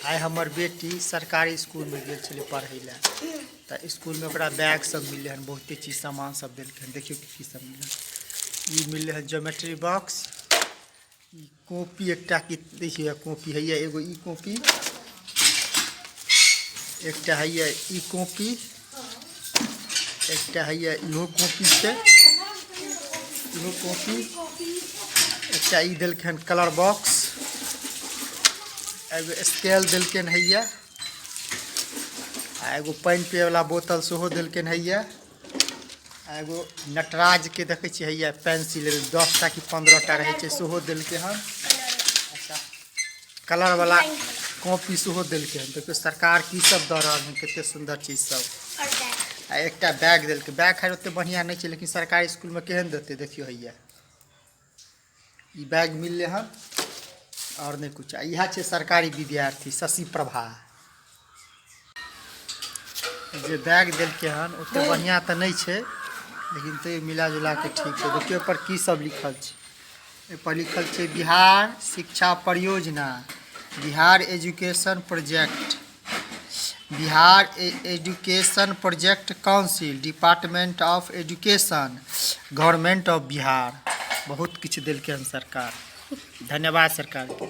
आइ हमर बेटी सरकारी स्कूल में गेल छलै पढ़ै लए तऽ स्कूल में ओकरा बैग सब मिललै हन, बहुते चीज सामान सब देलकै हन। देखियो की सब मिलल। ई मिललै हन ज्योमेट्री बॉक्स, ई कॉपी एकटा की देखिए कॉपी है एगो, ई कॉपी एकटा है, ई कॉपी एकटा है, इहो कॉपी छै, इहो कॉपी एकटा, ई देलकै हन कलर बॉक्स, एगो स्केल देलकै है, एगो पानी पिए वाला बोतल सेहो देलकै है, एगो नटराज के देखे छियै पेंसिल 10टा कि 15टा रहे छै सेहो देलकै हन। अच्छा कलर वाला कॉपी सेहो देलकै हन। देखियो सरकार की सब दऽ रहल है, कते सुंदर चीज सब। आ एकटा बैग देलकै, बैग खैर ओते बढ़िया नहीं छै लेकिन सरकारी स्कूल में केहन देते। देखियो हैया ई बैग मिलले हन और नहीं कुछ। यह छै सरकारी विद्यार्थी शशि प्रभा जे बैग देलकै हन, ओते बढ़िया तो नहीं छै लेकिन तो मिला जुला के ठीक है। देखियो पर की सब लिखल छै, पर लिखल छै बिहार शिक्षा परियोजना, Bihar education project, Bihar education project council, department of education, government of Bihar. बहुत किछु देलकै हन सरकार। धन्यवाद सरकार के।